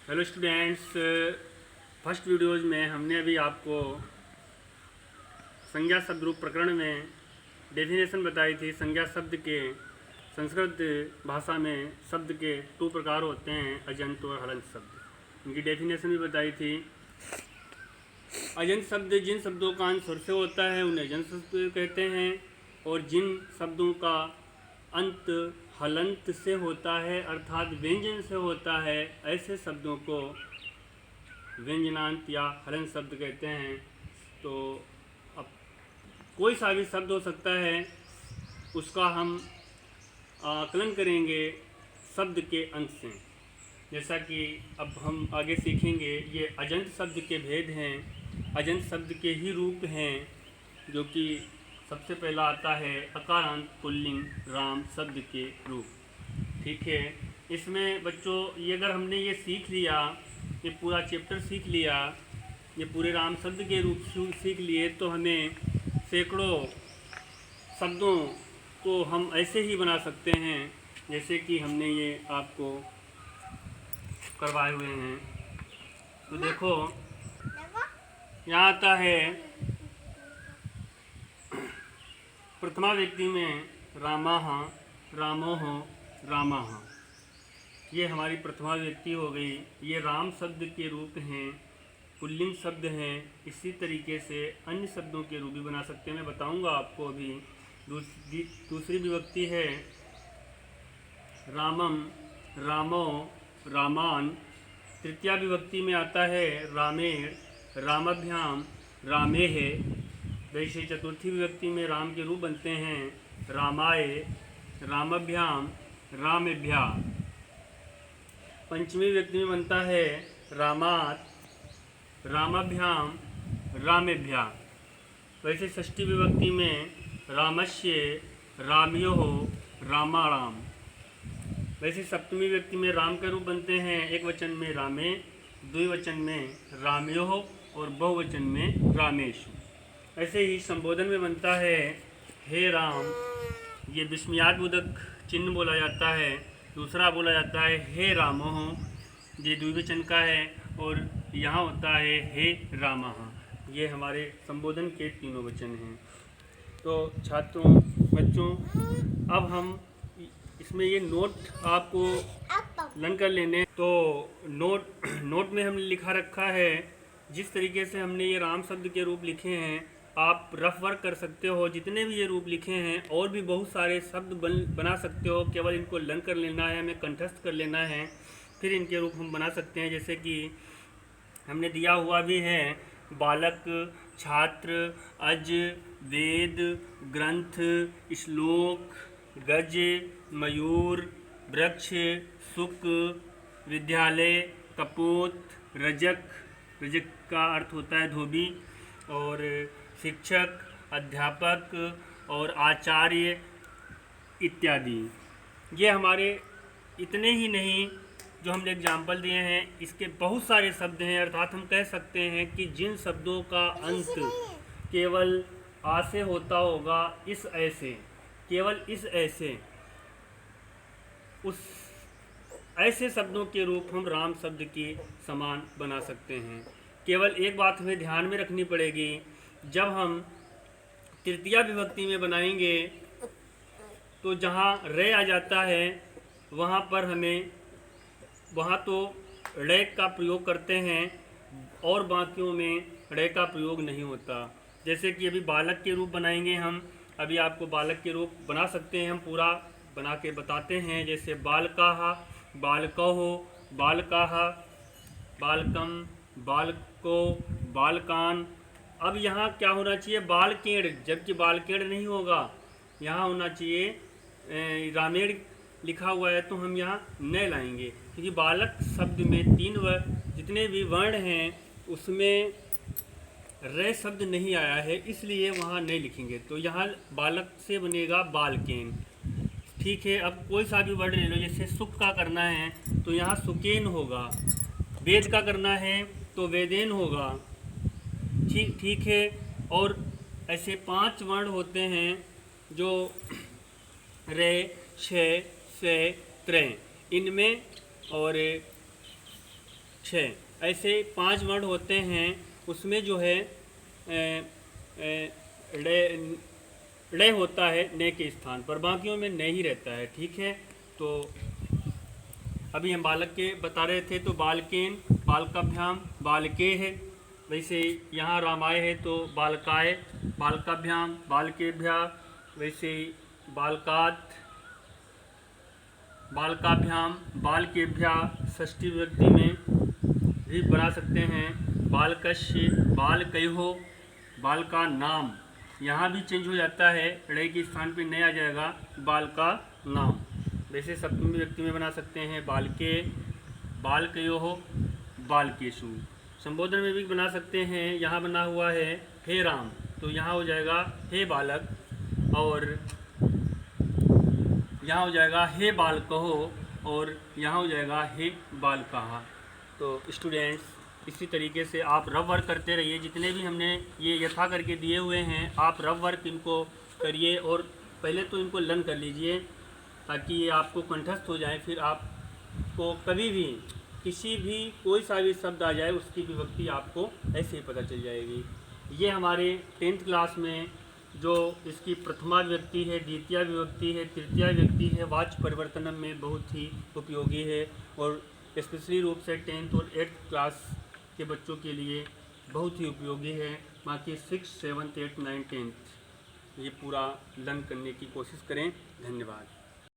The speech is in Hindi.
हेलो स्टूडेंट्स, फर्स्ट वीडियोज़ में हमने अभी आपको संज्ञा शब्द रूप प्रकरण में डेफिनेशन बताई थी। संज्ञा शब्द के संस्कृत भाषा में शब्द के 2 प्रकार होते हैं, अजंत और हलंत शब्द। इनकी डेफिनेशन भी बताई थी। अजंत शब्द जिन शब्दों का अंत स्वर से होता है उन्हें अजंत शब्द कहते हैं, और जिन शब्दों का अंत हलंत से होता है अर्थात व्यंजन से होता है, ऐसे शब्दों को व्यंजनांत या हलंत शब्द कहते हैं। तो अब कोई सा भी शब्द हो सकता है, उसका हम आकलन करेंगे शब्द के अंत से। जैसा कि अब हम आगे सीखेंगे, ये अजंत शब्द के भेद हैं, अजंत शब्द के ही रूप हैं, जो कि सबसे पहला आता है अकारांत पुल्लिंग राम शब्द के रूप। ठीक है, इसमें बच्चों ये अगर हमने ये सीख लिया, ये पूरा चैप्टर सीख लिया, ये पूरे राम शब्द के रूप सीख लिए, तो हमें सैकड़ों शब्दों को हम ऐसे ही बना सकते हैं जैसे कि हमने ये आपको करवाए हुए हैं। तो देखो यहाँ आता है प्रथमा व्यक्ति में रामाः, रामोः, रामाः। ये हमारी प्रथमा व्यक्ति हो गई। ये राम शब्द के रूप हैं, पुल्लिंग शब्द हैं। इसी तरीके से अन्य शब्दों के रूप भी बना सकते हैं, मैं बताऊंगा आपको अभी। दूसरी विभक्ति है रामम, रामो, रामान। तृतीया विभक्ति में आता है रामेण, रामभ्याम, रामेः। वैसे चतुर्थी विभक्ति में राम के रूप बनते हैं रामाय, रामभ्याम, रामेभ्या। पंचमी विभक्ति में बनता है रामात्, रामभ्याम, रामेभ्या। वैसे षष्ठी विभक्ति में रामस्य, रामयोः, रामाणाम। वैसे सप्तमी विभक्ति में राम के रूप बनते हैं एक वचन में रामे, द्विवचन में रामयोः और बहुवचन में रामेषु। ऐसे ही संबोधन में बनता है हे राम, ये विस्मयादिबोधक चिन्ह बोला जाता है। दूसरा बोला जाता है हे रामोः, ये द्विवचन का है, और यहाँ होता है हे रामः। ये हमारे संबोधन के तीनों वचन हैं। तो छात्रों, बच्चों, अब हम इसमें ये नोट आपको लर्न कर लेने। तो नोट में हमने लिखा रखा है, जिस तरीके से हमने ये राम शब्द के रूप लिखे हैं, आप रफ वर्क कर सकते हो। जितने भी ये रूप लिखे हैं और भी बहुत सारे शब्द बना सकते हो, केवल इनको लर्न कर लेना है, हमें कंठस्थ कर लेना है, फिर इनके रूप हम बना सकते हैं। जैसे कि हमने दिया हुआ भी है बालक, छात्र, अज, वेद, ग्रंथ, श्लोक, गज, मयूर, वृक्ष, सुक, विद्यालय, कपोत, रजक, रजक का अर्थ होता है धोबी, और शिक्षक, अध्यापक और आचार्य इत्यादि। ये हमारे इतने ही नहीं जो हमने एग्जाम्पल दिए हैं, इसके बहुत सारे शब्द हैं। अर्थात हम कह सकते हैं कि जिन शब्दों का अंत केवल आ से होता होगा, इस ऐसे, केवल इस ऐसे, उस ऐसे शब्दों के रूप हम राम शब्द के समान बना सकते हैं। केवल एक बात हमें ध्यान में रखनी पड़ेगी, जब हम तृतीया विभक्ति में बनाएंगे तो जहाँ रे आ जाता है वहाँ पर हमें, वहाँ तो रे का प्रयोग करते हैं और बाकियों में रे का प्रयोग नहीं होता। जैसे कि अभी बालक के रूप बनाएंगे हम, अभी आपको बालक के रूप बना सकते हैं, हम पूरा बना के बताते हैं। जैसे बालकाः, बालकौ, बालकाः, बालकम, बालको, बालकान। अब यहाँ क्या होना चाहिए, बालकेण, जबकि बालकेण नहीं होगा, यहाँ होना चाहिए रामेण लिखा हुआ है, तो हम यहाँ न लाएंगे, क्योंकि बालक शब्द में 3 जितने भी वर्ण हैं उसमें रे शब्द नहीं आया है, इसलिए वहाँ नहीं लिखेंगे। तो यहाँ बालक से बनेगा बालकेन। ठीक है, अब कोई सा भी वर्ड ले लो, जैसे सुख का करना है तो यहाँ सुकेन होगा, वेद का करना है तो वेदेन होगा। ठीक है, और ऐसे 5 वर्ण होते हैं जो रे, छे, से, त्रे, इनमें, और छः, ऐसे 5 वर्ण होते हैं। उसमें जो है ड़े होता है ने के स्थान पर, बाकियों में ने ही रहता है। ठीक है, तो अभी हम बालक के बता रहे थे, तो बालकेन, बालकाभ्याम, बालके है। वैसे यहाँ रामाय है तो बालकाय, बालकाभ्याम, बालकेभ्या। वैसे बालकात, बालकाभ्याम, बालकेभ्या। षष्ठी विभक्ति में भी बना सकते हैं। बालकस्य, बालकयोः, बाल का नाम। यहाँ भी चेंज हो जाता है, ड़े के स्थान पे नया आ जाएगा बाल का नाम। वैसे सप्तमी विभक्ति में बना सकते हैं बालके, बालकयोः, बालकेषु। संबोधन में भी बना सकते हैं। यहाँ बना हुआ है हे राम, तो यहाँ हो जाएगा हे बालक, और यहाँ हो जाएगा हे बालकहो, और यहाँ हो जाएगा हे बालकाः। तो स्टूडेंट्स, इसी तरीके से आप रब वर्क करते रहिए। जितने भी हमने ये यथा करके दिए हुए हैं, आप रब वर्क इनको करिए, और पहले तो इनको लर्न कर लीजिए ताकि ये आपको कंठस्थ हो जाए। फिर आपको कभी भी किसी भी कोई सा भी शब्द आ जाए, उसकी विभक्ति आपको ऐसे ही पता चल जाएगी। ये हमारे 10th क्लास में जो इसकी प्रथमा विभक्ति है, द्वितीय विभक्ति है, तृतीय विभक्ति है, वाच्य परिवर्तनम में बहुत ही उपयोगी है, और स्पेशली रूप से 10th और 8th क्लास के बच्चों के लिए बहुत ही उपयोगी है। बाकी 6, 7, 8, 9, 10 ये पूरा लर्न करने की कोशिश करें। धन्यवाद।